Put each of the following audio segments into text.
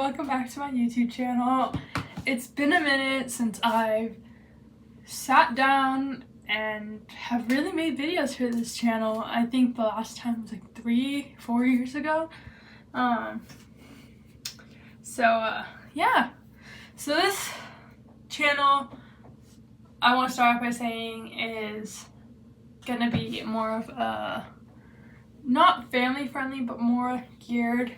welcome back to my YouTube channel. It's been a minute since I've sat down and have really made videos for this channel. I think the last time was like 3-4 years ago. Yeah. So this channel, I want to start off by saying, is gonna be more of a not family friendly, but more geared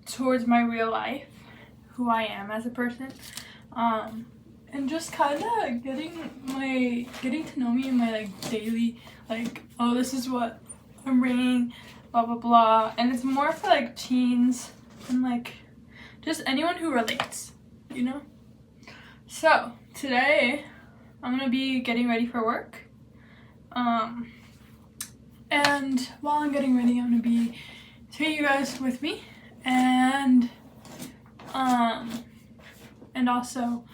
towards my real life, who I am as a person, and just kind of getting to know me in my like daily, like, oh, this is what I'm bringing, blah blah blah. And it's more for like teens and like just anyone who relates, you know. So today I'm gonna be getting ready for work, and while I'm getting ready, I'm gonna be taking you guys with me, and also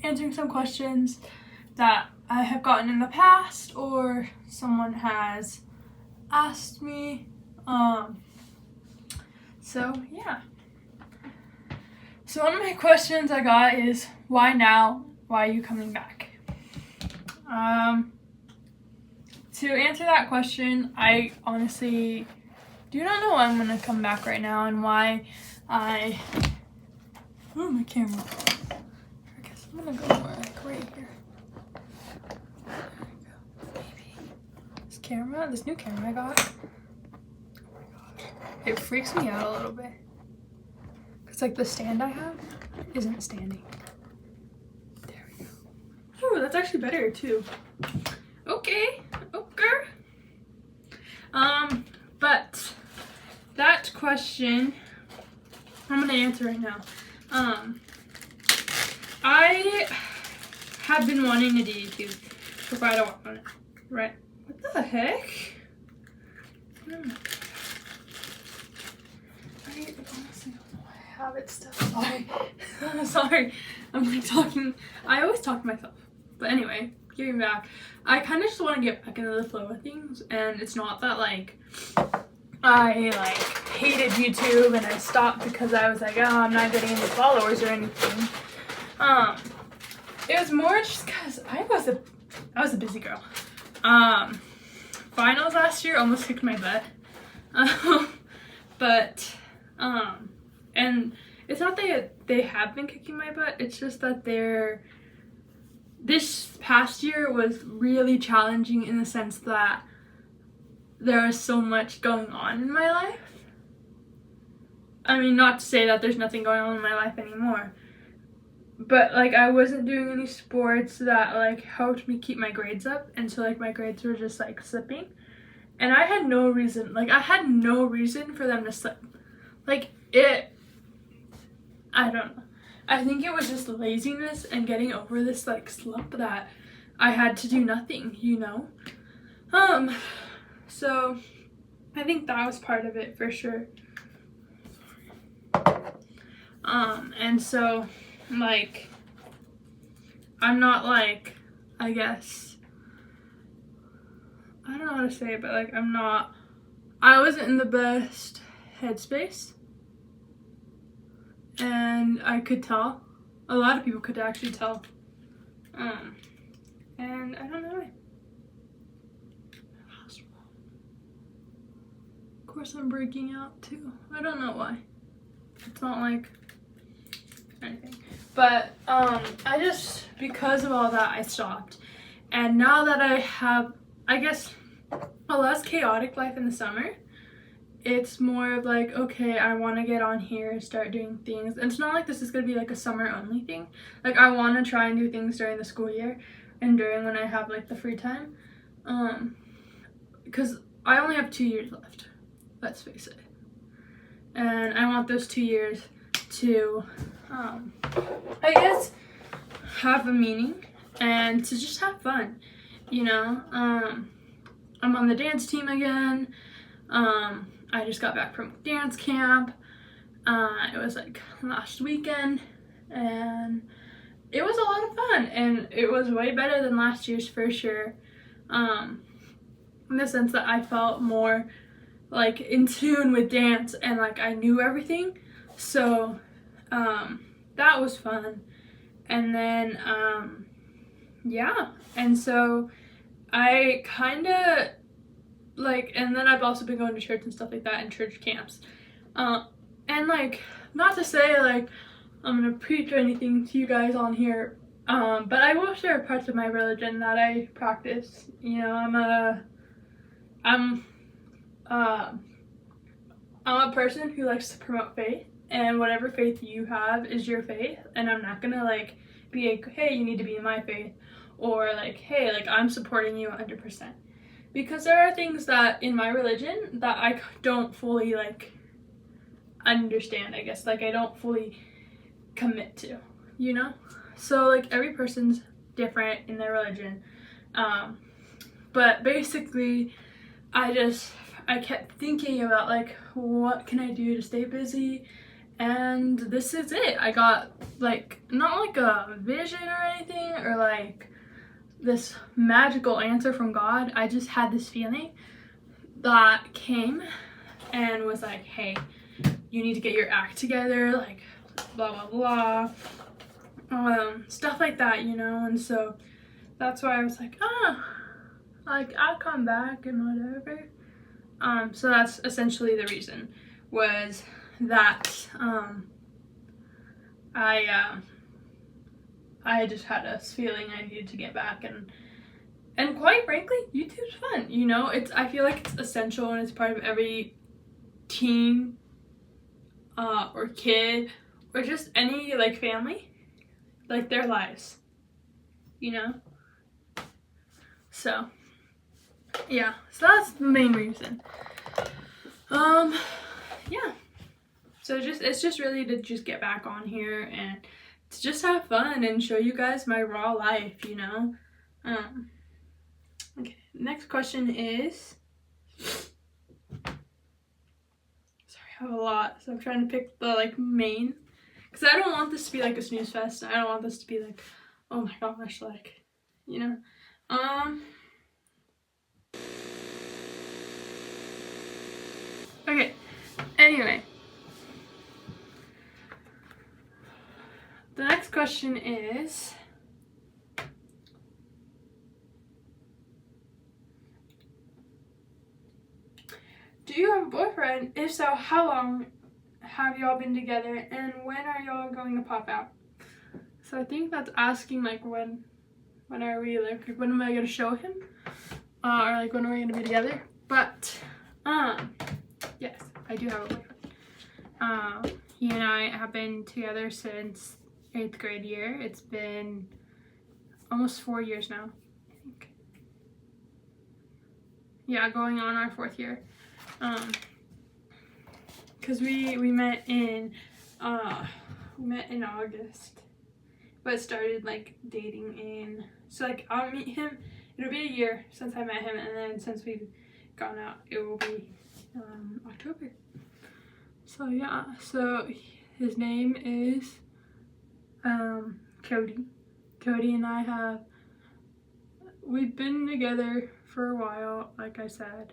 answering some questions that I have gotten in the past or someone has asked me. So yeah. So one of my questions I got is, why now? Why are you coming back? To answer that question, I honestly do not know why I'm gonna come back right now and why oh, my camera. I guess I'm gonna go more like right here. There we go. Maybe. This new camera I got. Oh my gosh. It freaks me out a little bit. It's like the stand I have isn't standing. There we go. Oh, that's actually better too. Okay. But that question I'm gonna answer right now. I have been wanting to do YouTube for quite a while. Right? What the heck? Oh my God. I honestly don't know why I have it still. Sorry. Sorry. I'm like talking. I always talk to myself. But anyway, getting back. I kind of just want to get back into the flow of things, and it's not that like I like hated YouTube and I stopped because I was like, oh, I'm not getting any followers or anything. It was more just because I was a busy girl. Finals last year almost kicked my butt. And it's not that they have been kicking my butt, it's just that this past year was really challenging in the sense that there was so much going on in my life. I mean, not to say that there's nothing going on in my life anymore, but like I wasn't doing any sports that like helped me keep my grades up, and so like my grades were just like slipping, and I had no reason for them to slip. Like I don't know. I think it was just laziness and getting over this like slump that I had to do nothing, you know? So I think that was part of it for sure. And so like I'm not like, I guess, I don't know how to say it, but like I wasn't in the best headspace. And I could tell. A lot of people could actually tell. And I don't know why. Of course I'm breaking out too. I don't know why. It's not like anything. But I just, because of all that, I stopped. And now that I have, I guess, a less chaotic life in the summer, it's more of like, okay, I want to get on here, start doing things. And it's not like this is going to be like a summer only thing. Like I want to try and do things during the school year and during when I have like the free time. Because I only have 2 years left, let's face it. And I want those 2 years to, I guess, have a meaning and to just have fun, you know? I'm on the dance team again. I just got back from dance camp. It was like last weekend, and it was a lot of fun, and it was way better than last year's for sure. In the sense that I felt more like in tune with dance, and like I knew everything. So that was fun. And then yeah, and so I kind of like, and then I've also been going to church and stuff like that, and church camps. And like, not to say like I'm gonna preach or anything to you guys on here, but I will share parts of my religion that I practice. You know, I'm a person who likes to promote faith, and whatever faith you have is your faith, and I'm not gonna like be like, hey, you need to be in my faith, or like, hey, like I'm supporting you 100%. Because there are things that in my religion that I don't fully like understand, I guess, like I don't fully commit to, you know? So like every person's different in their religion. But basically I kept thinking about like, what can I do to stay busy? And this is it. I got like, not like a vision or anything, or like this magical answer from God. I just had this feeling that came and was like, hey, you need to get your act together, like blah blah blah, stuff like that, you know. And so that's why I was like, like I'll come back and whatever. So that's essentially the reason, was that I just had this feeling I needed to get back, and quite frankly, YouTube's fun, you know. I feel like it's essential, and it's part of every teen or kid or just any like family, like their lives, you know. So yeah, so that's the main reason. Yeah, so it's just really to just get back on here and to just have fun and show you guys my raw life, you know. Okay, next question is, sorry, I have a lot, so I'm trying to pick the like main, because I don't want this to be like a snooze fest. I don't want this to be like, oh my gosh, like, you know. Okay, anyway, the next question is, do you have a boyfriend? If so, how long have y'all been together, and when are y'all going to pop out? So I think that's asking like when are we like when am I gonna show him, or like when are we gonna be together? But yes, I do have a boyfriend. He and I have been together since 8th grade year. It's been almost 4 years now, I think. Yeah, going on our 4th year. Cause we met in August, but started like dating in, so like I'll meet him, it'll be a year since I met him, and then since we've gone out it will be October. So yeah, so his name is Cody and we've been together for a while, like I said,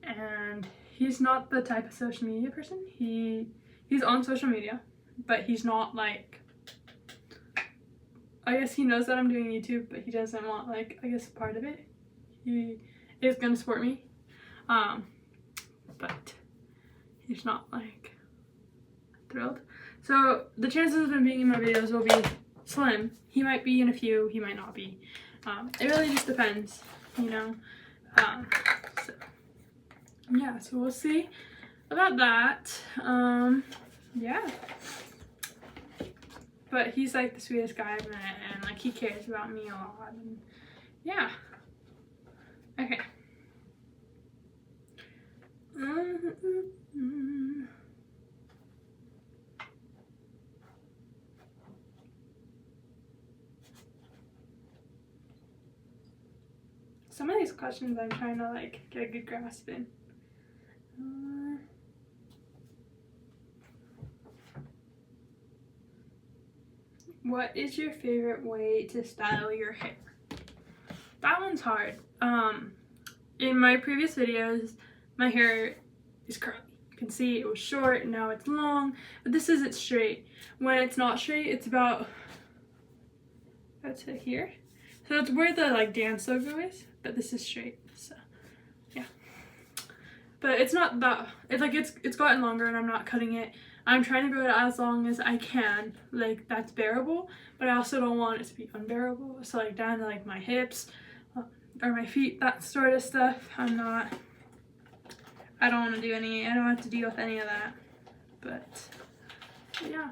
and he's not the type of social media person. He's on social media, but he's not like, I guess he knows that I'm doing YouTube, but he doesn't want like, I guess, part of it. He is gonna support me, but he's not like thrilled. So the chances of him being in my videos will be slim. He might be in a few, he might not be. It really just depends, you know. So yeah, so we'll see about that. Yeah, but he's like the sweetest guy I've met, and like he cares about me a lot, and yeah. Okay. Some of these questions I'm trying to like get a good grasp in. What is your favorite way to style your hair? That one's hard. In my previous videos, my hair is curly. You can see it was short and now it's long, but this isn't straight. When it's not straight, it's about, that's it here. So it's where the like dance logo is, but this is straight, so yeah. But it's not that, it's like it's gotten longer and I'm not cutting it. I'm trying to go it as long as I can, like that's bearable, but I also don't want it to be unbearable. So like down to like my hips or my feet, that sort of stuff. I don't want to do any, I don't have to deal with any of that. But yeah,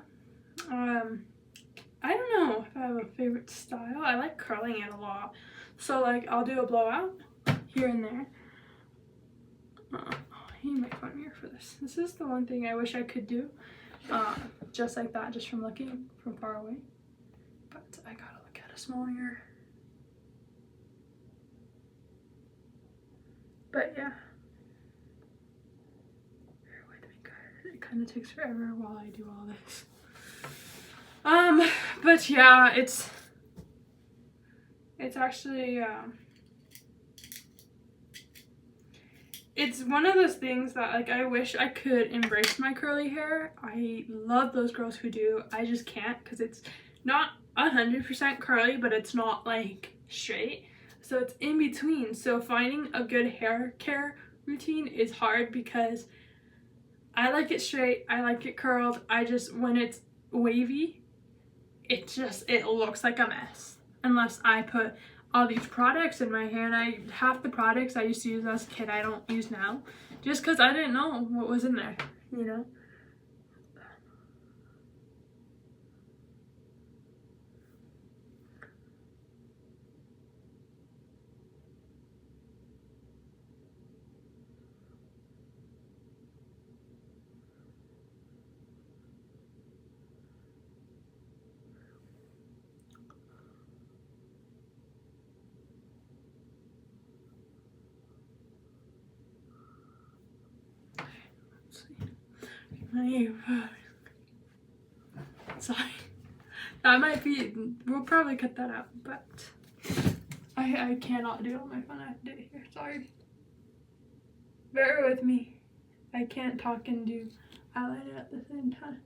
I don't know if I have a favorite style. I like curling it a lot. So like I'll do a blowout here and there. He might find me for this. This is the one thing I wish I could do, just like that, just from looking from far away. But I gotta look at a small mirror. But yeah, it kind of takes forever while I do all this. But yeah, it's actually it's one of those things that like I wish I could embrace my curly hair. I love those girls who do. I just can't because it's not 100% curly, but it's not like straight. So it's in between. So finding a good hair care routine is hard because I like it straight, I like it curled. I just, when it's wavy, it looks like a mess. Unless I put all these products in my hair, and half the products I used to use as a kid I don't use now. Just because I didn't know what was in there, you know? Sorry, that might be, we'll probably cut that out, but I cannot do it on my phone. I have to do it here. Sorry, bear with me. I can't talk and do eyeliner at the same time.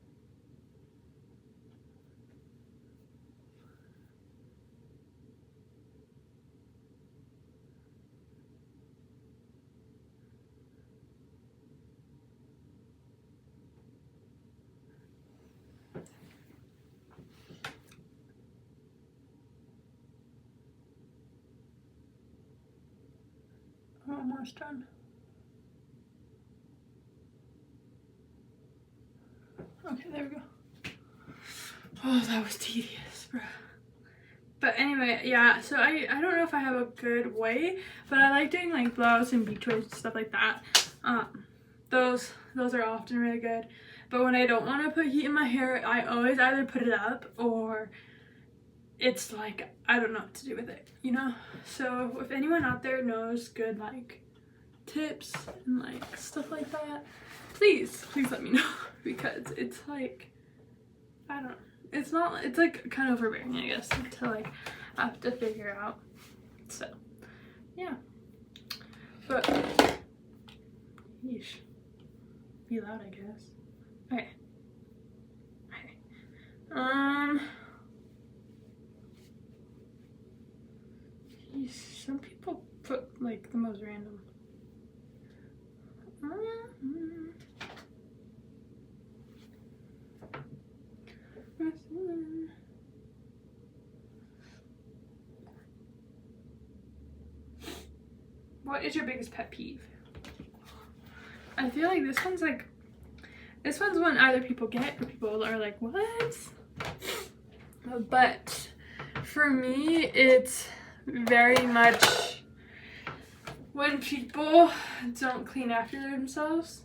Almost done. Okay, there we go. Oh, that was tedious, bro. But anyway, yeah, so I don't know if I have a good way, but I like doing like blows and beach waves and stuff like that. Those are often really good. But when I don't want to put heat in my hair, I always either put it up or it's like, I don't know what to do with it, you know? So if anyone out there knows good like tips and like stuff like that, please let me know, because it's like, I don't know, it's not, it's like kind of overbearing, I guess, to like have to figure out. So yeah, but yeesh, be loud, I guess. Okay. Some people put like the most random. What is your biggest pet peeve? I feel like this one's one either people get or people are like, what? But for me, it's very much when people don't clean after themselves.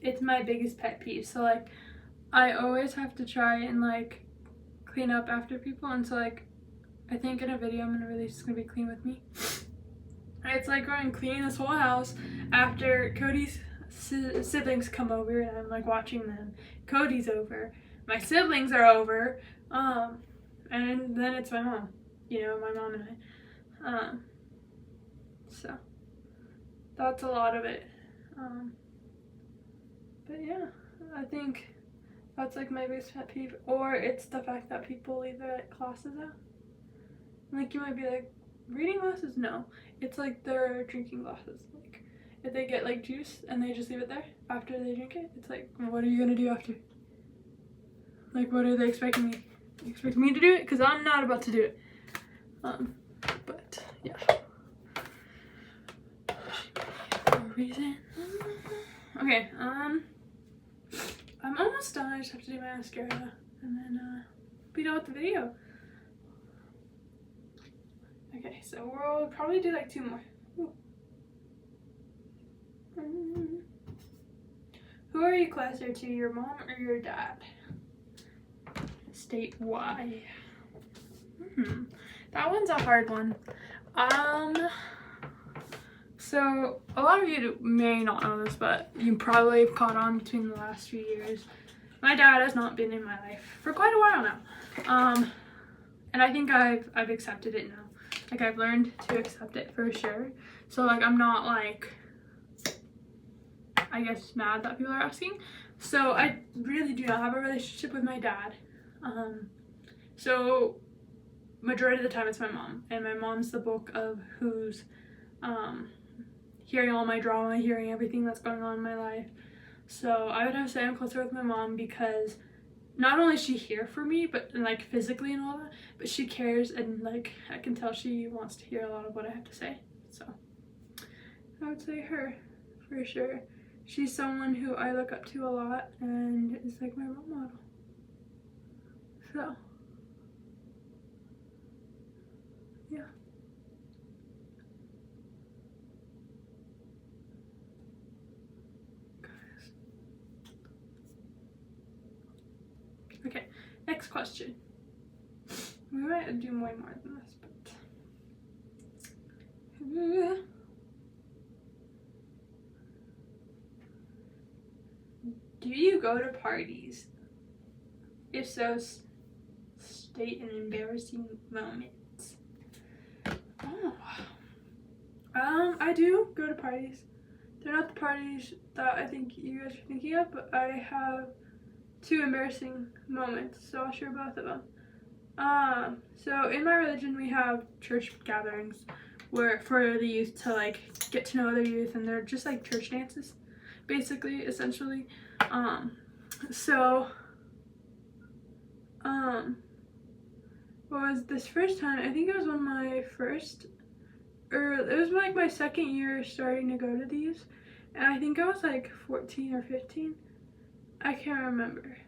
It's my biggest pet peeve. So like, I always have to try and like clean up after people, and so like, I think in a video I'm gonna release, it's gonna be Clean With Me. It's like going clean this whole house after Cody's siblings come over, and I'm like watching them. Cody's over, my siblings are over, and then it's my mom, you know, my mom and I. So that's a lot of it. But yeah, I think that's like my biggest pet peeve. Or it's the fact that people leave their like classes out. Like you might be like, reading glasses? No. It's like their drinking glasses. Like if they get like juice and they just leave it there after they drink it, it's like, what are you gonna do after? Like what are they expecting me? They expect me to do it? Because I'm not about to do it. But yeah. Reason. Okay, I'm almost done. I just have to do my mascara and then be done with the video. Okay, so we'll probably do like 2 more. Who are you closer to, your mom or your dad? State why. That one's a hard one. So a lot of you may not know this, but you probably have caught on between the last few years. My dad has not been in my life for quite a while now. And I think I've accepted it now. Like I've learned to accept it for sure. So like I'm not like, I guess, mad that people are asking. So I really do not have a relationship with my dad. So majority of the time it's my mom, and my mom's the bulk of who's hearing all my drama, hearing everything that's going on in my life. So I would have to say I'm closer with my mom because not only is she here for me, but like physically and all that, but she cares, and like I can tell she wants to hear a lot of what I have to say. So I would say her for sure. She's someone who I look up to a lot and is like my role model. So yeah. Okay, next question. We might do way more than this, but do you go to parties? If so, state an embarrassing moment. Oh, I do go to parties. They're not the parties that I think you guys are thinking of, but I have 2 embarrassing moments, so I'll share both of them. So in my religion we have church gatherings where for the youth to like get to know other youth, and they're just like church dances, basically, essentially. What was this first time? I think it was one of my first, or it was like my second year starting to go to these, and I think I was like 14 or 15. I can't remember.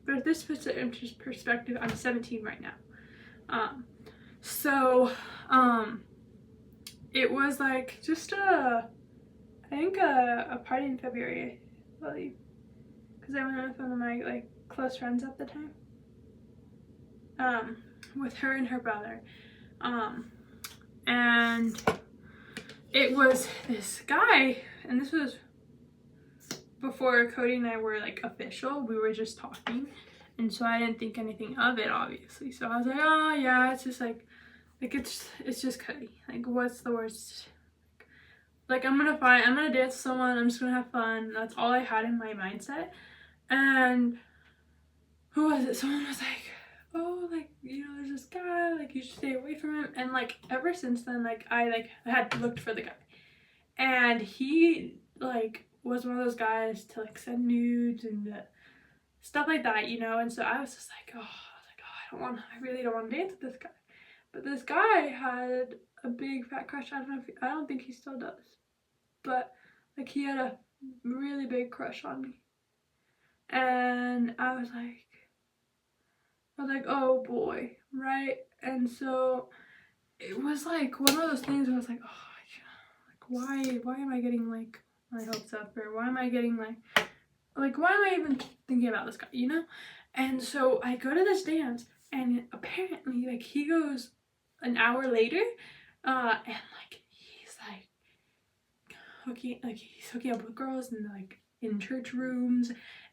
But if this puts it into perspective, I'm 17 right now. It was like just I think a party in February, I believe, because I went with one of my like close friends at the time, with her and her brother, and it was this guy, and this was before Cody and I were like official. We were just talking, and so I didn't think anything of it, obviously. So I was like, oh yeah, it's just like it's just Cody. Like, what's the worst? Like I'm gonna dance with someone. I'm just gonna have fun. That's all I had in my mindset. And who was it? Someone was like, oh, like, you know, there's this guy, like you should stay away from him. And like ever since then, like I had looked for the guy, and he like was one of those guys to like send nudes and stuff like that, you know. And so I was just like, I really don't want to dance with this guy. But this guy had a big fat crush. I don't think he still does, but like he had a really big crush on me, and I was like, oh boy, right? And so it was like one of those things where I was like, oh, like why am I getting like my hopes up, or why am I getting like why am I even thinking about this guy, you know? And so I go to this dance, and apparently like he goes an hour later, and like he's hooking up with girls and like in church rooms,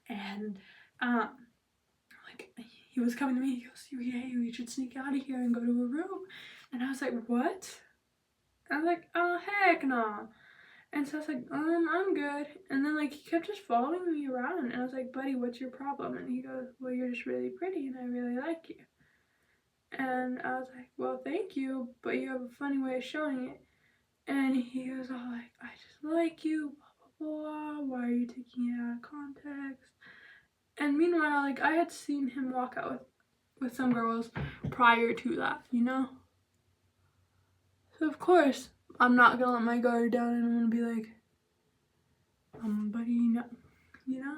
and like he was coming to me. He goes, "Yeah, we should sneak out of here and go to a room." And I was like, "What?" I was like, "Oh heck no!" And so I was like, I'm good. And then like he kept just following me around, and I was like, buddy, what's your problem? And he goes, well, you're just really pretty and I really like you. And I was like, well, thank you, but you have a funny way of showing it. And he was all like, I just like you, blah, blah, blah. Why are you taking it out of context? And meanwhile, like, I had seen him walk out with some girls prior to that, you know? So, of course, I'm not gonna let my guard down and I'm gonna be like, buddy, no, you know?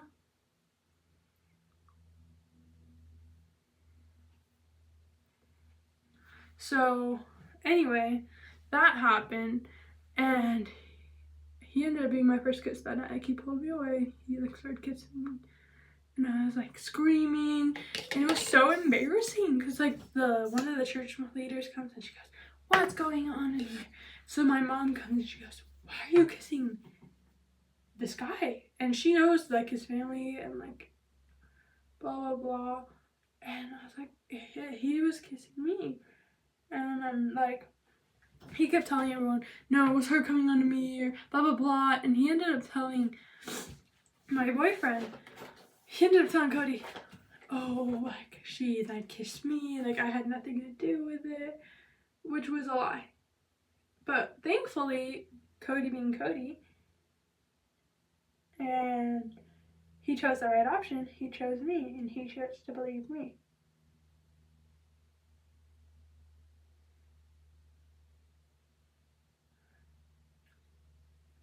So, anyway, that happened, and he ended up being my first kiss that night. He pulled me away. He like started kissing me, and I was like screaming, and it was so embarrassing because like one of the church leaders comes and she goes, "What's going on in here?" So my mom comes and she goes, "Why are you kissing this guy?" And she knows like his family and like blah blah blah. And I was like, he was kissing me, and I'm like, he kept telling everyone, no, it was her coming onto me, or blah, blah, blah. And he ended up telling my boyfriend, he ended up telling Cody, oh, like, she, like, kissed me, like, I had nothing to do with it, which was a lie. But thankfully, Cody being Cody, and he chose the right option, he chose me, and he chose to believe me.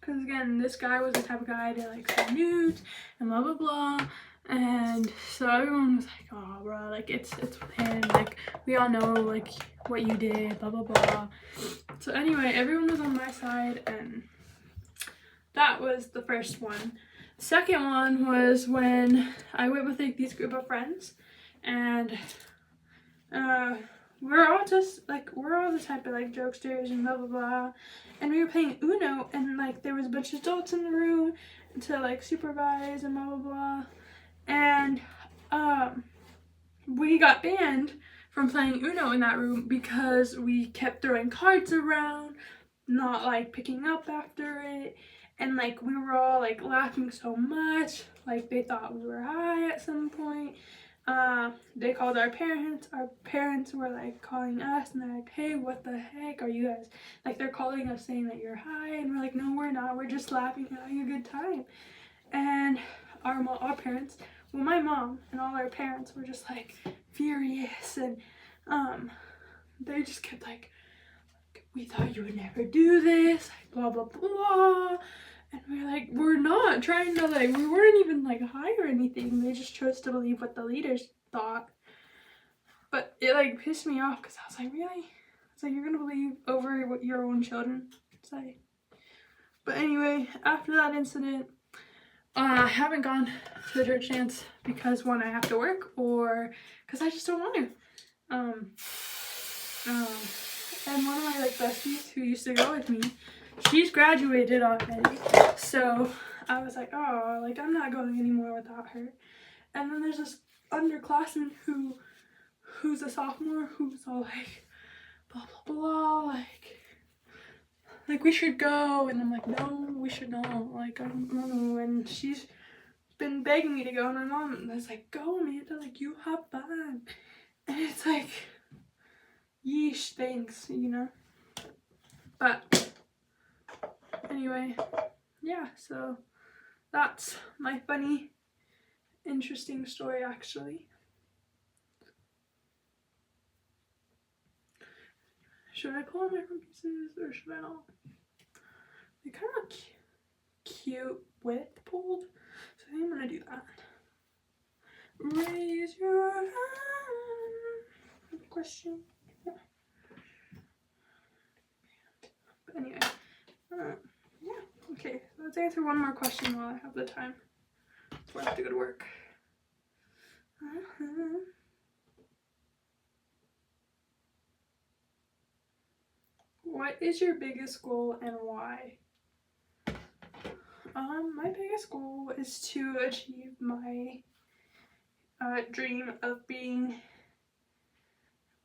Because again, this guy was the type of guy to like send nudes and blah blah blah, and so everyone was like, oh bro, like it's with him, like we all know like what you did, blah blah blah. So anyway, everyone was on my side, and that was the first one. Second one was when I went with like these group of friends, and we're all the type of like jokesters and blah blah blah, and we were playing Uno, and like there was a bunch of adults in the room to like supervise and blah blah blah, and we got banned from playing Uno in that room because we kept throwing cards around, not like picking up after it, and like we were all like laughing so much, like they thought we were high at some point. They called our parents were like calling us, and they're like, hey, what the heck are you guys, like they're calling us saying that you're high, and we're like, no we're not, we're just laughing and having a good time. And our parents, well my mom and all our parents were just like furious, and they just kept like, we thought you would never do this, like blah blah blah. And we're like, we're not trying to like, we weren't even like high or anything. They just chose to believe what the leaders thought. But it like pissed me off because I was like, really? It's like, you're gonna believe over what your own children say? But anyway, after that incident, I haven't gone to the church dance because one, I have to work, or because I just don't want to. And one of my like besties who used to go with me, she's graduated already, so I was like, oh, like I'm not going anymore without her. And then there's this underclassman who's a sophomore, who's all like blah blah blah, like we should go, and I'm like, no, we should not, like I don't know. And she's been begging me to go, and my mom was like, go Amanda, like you have fun. And it's like, yeesh, thanks, you know. But anyway, yeah, so that's my funny, interesting story actually. Should I pull out my front pieces or should I not? They're kind of cute with pulled, so I think I'm gonna do that. Raise your hand. Question. Yeah. But anyway, yeah. Okay, let's answer one more question while I have the time before I have to go to work. What is your biggest goal and why? My biggest goal is to achieve my dream of being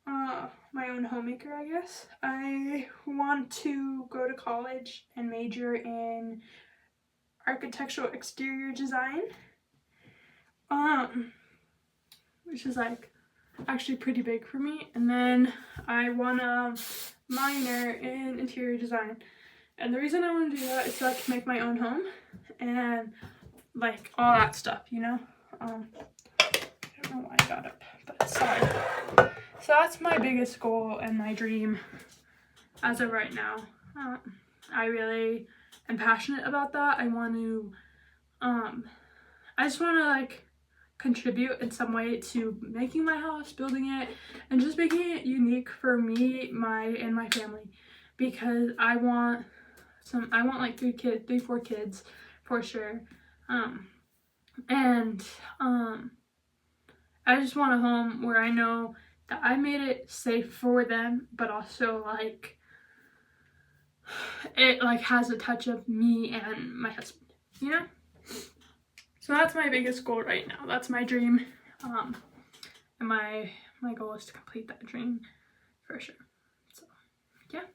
my own homemaker, I guess. I want to go to college and major in architectural exterior design, which is like actually pretty big for me. And then I want to minor in interior design. And the reason I want to do that is so I can make my own home and like all that stuff, you know. I don't know why I got up, but sorry. So that's my biggest goal and my dream as of right now. I really am passionate about that. I want to, I just want to like contribute in some way to making my house, building it, and just making it unique for me, and my family, because I want like 4 kids for sure. I just want a home where I know that I made it safe for them, but also like it like has a touch of me and my husband, you know? So that's my biggest goal right now. That's my dream. And my goal is to complete that dream for sure. So yeah.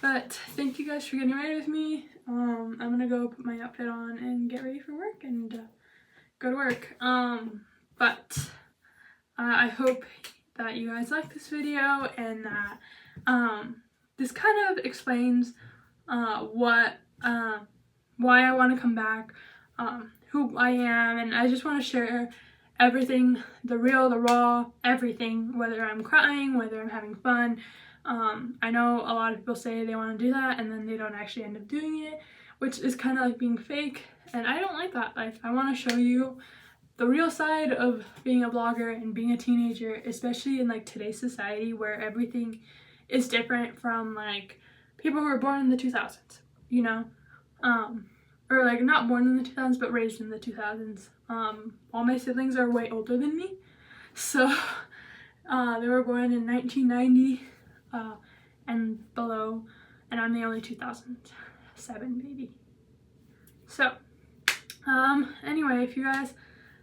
But thank you guys for getting ready with me. I'm gonna go put my outfit on and get ready for work and go to work. But I hope that you guys like this video and that this kind of explains why I want to come back, who I am, and I just want to share everything, the real, the raw, everything, whether I'm crying, whether I'm having fun. I know a lot of people say they want to do that and then they don't actually end up doing it, which is kind of like being fake, and I don't like that. Like, I want to show you the real side of being a blogger and being a teenager, especially in like today's society where everything is different from like people who were born in the 2000s, you know, or like not born in the 2000s but raised in the 2000s. All my siblings are way older than me, so they were born in 1990 and below, and I'm the only 2007 baby. So anyway, if you guys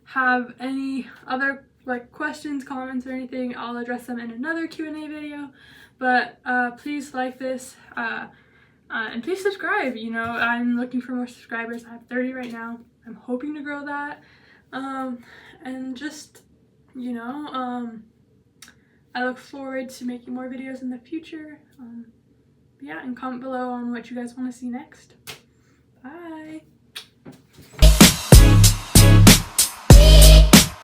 have any other like questions, comments, or anything, I'll address them in another Q&A video. But please like this and please subscribe. You know, I'm looking for more subscribers. I have 30 right now. I'm hoping to grow that. And just, you know, I look forward to making more videos in the future. Yeah, and comment below on what you guys want to see next. Bye.